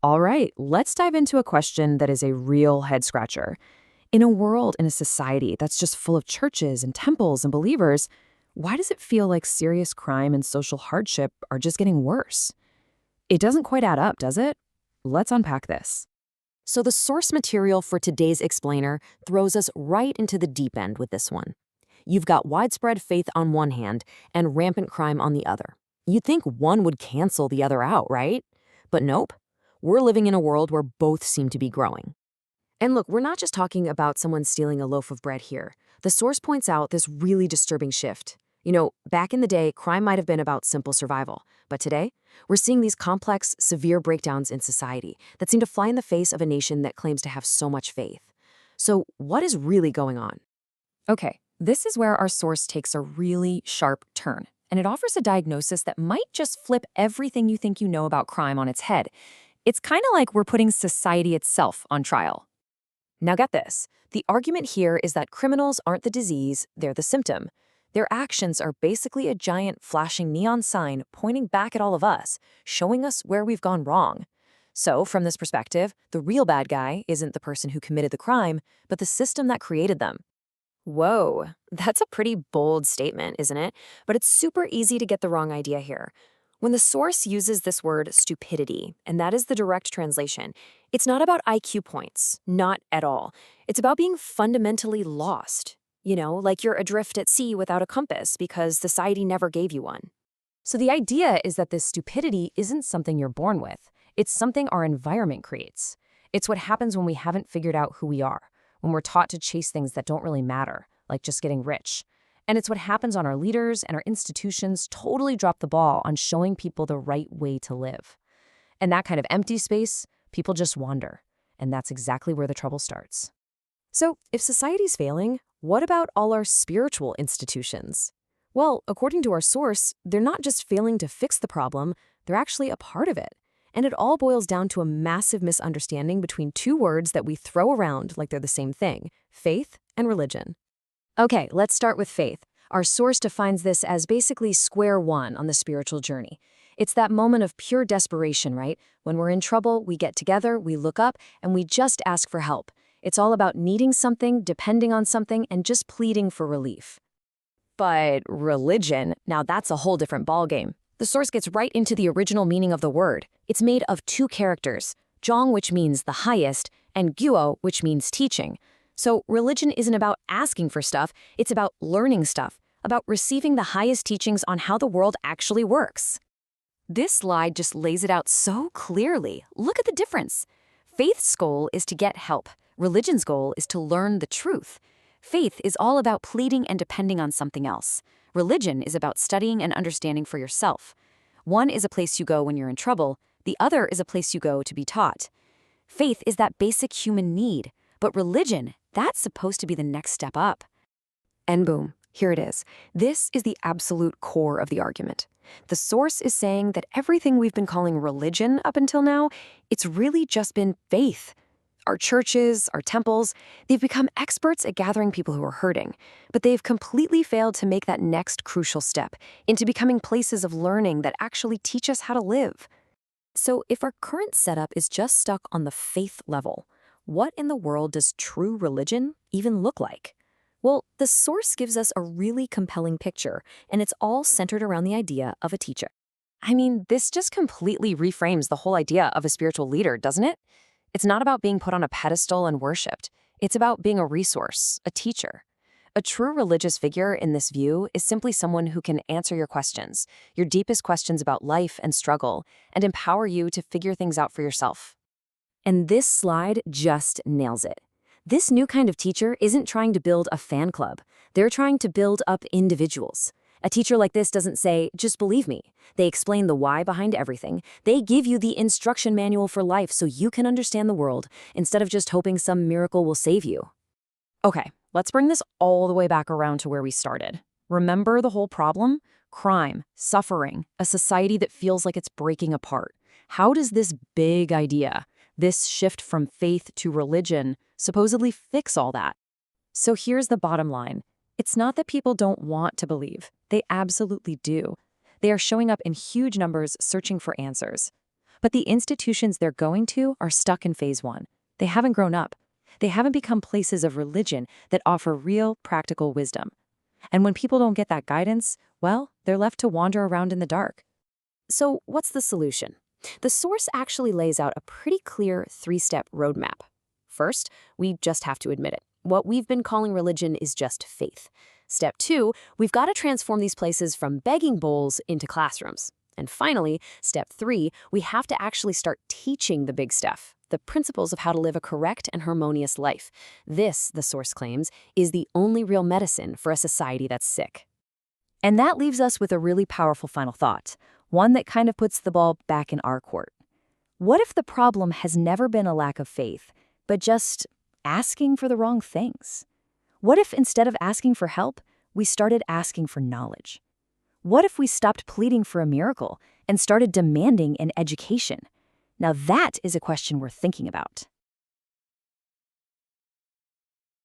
All right, let's dive into a question that is a real head scratcher. In a world, in a society that's just full of churches and temples and believers, why does it feel like serious crime and social hardship are just getting worse? It doesn't quite add up, does it? Let's unpack this. So, the source material for today's explainer throws us right into the deep end with this one. You've got widespread faith on one hand and rampant crime on the other. You'd think one would cancel the other out, right? But nope. We're living in a world where both seem to be growing. And look, we're not just talking about someone stealing a loaf of bread here. The source points out this really disturbing shift. Back in the day, crime might have been about simple survival. But today, we're seeing these complex, severe breakdowns in society that seem to fly in the face of a nation that claims to have so much faith. So, what is really going on? Okay, this is where our source takes a really sharp turn, and it offers a diagnosis that might just flip everything you think you know about crime on its head. It's kind of like we're putting society itself on trial. Now get this. The argument here is that criminals aren't the disease, they're the symptom. Their actions are basically a giant flashing neon sign pointing back at all of us, showing us where we've gone wrong. So, from this perspective, the real bad guy isn't the person who committed the crime, but the system that created them. Whoa, that's a pretty bold statement, isn't it? But it's super easy to get the wrong idea here. When the source uses this word stupidity, and that is the direct translation, it's not about IQ points, not at all. It's about being fundamentally lost. Like you're adrift at sea without a compass because society never gave you one. So the idea is that this stupidity isn't something you're born with. It's something our environment creates. It's what happens when we haven't figured out who we are, when we're taught to chase things that don't really matter, like just getting rich. And it's what happens when our leaders and our institutions totally drop the ball on showing people the right way to live. And that kind of empty space, people just wander. And that's exactly where the trouble starts. So, if society's failing, what about all our spiritual institutions? Well, according to our source, they're not just failing to fix the problem, they're actually a part of it. And it all boils down to a massive misunderstanding between two words that we throw around like they're the same thing: faith and religion. Okay, let's start with faith. Our source defines this as basically square one on the spiritual journey. It's that moment of pure desperation, right? When we're in trouble, we get together, we look up, and we just ask for help. It's all about needing something, depending on something, and just pleading for relief. But religion, now that's a whole different ballgame. The source gets right into the original meaning of the word. It's made of two characters, Zhong, which means the highest, and Guo, which means teaching. So religion isn't about asking for stuff, it's about learning stuff, about receiving the highest teachings on how the world actually works. This slide just lays it out so clearly. Look at the difference. Faith's goal is to get help. Religion's goal is to learn the truth. Faith is all about pleading and depending on something else. Religion is about studying and understanding for yourself. One is a place you go when you're in trouble, the other is a place you go to be taught. Faith is that basic human need, but religion, that's supposed to be the next step up. And boom, here it is. This is the absolute core of the argument. The source is saying that everything we've been calling religion up until now, it's really just been faith. Our churches, our temples, they've become experts at gathering people who are hurting, but they've completely failed to make that next crucial step into becoming places of learning that actually teach us how to live. So if our current setup is just stuck on the faith level, what in the world does true religion even look like? Well, the source gives us a really compelling picture, and it's all centered around the idea of a teacher. I mean, this just completely reframes the whole idea of a spiritual leader, doesn't it? It's not about being put on a pedestal and worshipped. It's about being a resource, a teacher. A true religious figure in this view is simply someone who can answer your questions, your deepest questions about life and struggle, and empower you to figure things out for yourself. And this slide just nails it. This new kind of teacher isn't trying to build a fan club. They're trying to build up individuals. A teacher like this doesn't say, just believe me. They explain the why behind everything. They give you the instruction manual for life so you can understand the world instead of just hoping some miracle will save you. Okay, let's bring this all the way back around to where we started. Remember the whole problem? Crime, suffering, a society that feels like it's breaking apart. How does this big idea, this shift from faith to religion, supposedly fix all that? So here's the bottom line. It's not that people don't want to believe. They absolutely do. They are showing up in huge numbers searching for answers. But the institutions they're going to are stuck in phase one. They haven't grown up. They haven't become places of religion that offer real, practical wisdom. And when people don't get that guidance, well, they're left to wander around in the dark. So, what's the solution? The source actually lays out a pretty clear 3-step roadmap. First, we just have to admit it. What we've been calling religion is just faith. Step 2, we've got to transform these places from begging bowls into classrooms. And finally, step 3, we have to actually start teaching the big stuff, the principles of how to live a correct and harmonious life. This, the source claims, is the only real medicine for a society that's sick. And that leaves us with a really powerful final thought, one that kind of puts the ball back in our court. What if the problem has never been a lack of faith, but just asking for the wrong things? What if instead of asking for help, we started asking for knowledge? What if we stopped pleading for a miracle and started demanding an education? Now that is a question we're thinking about.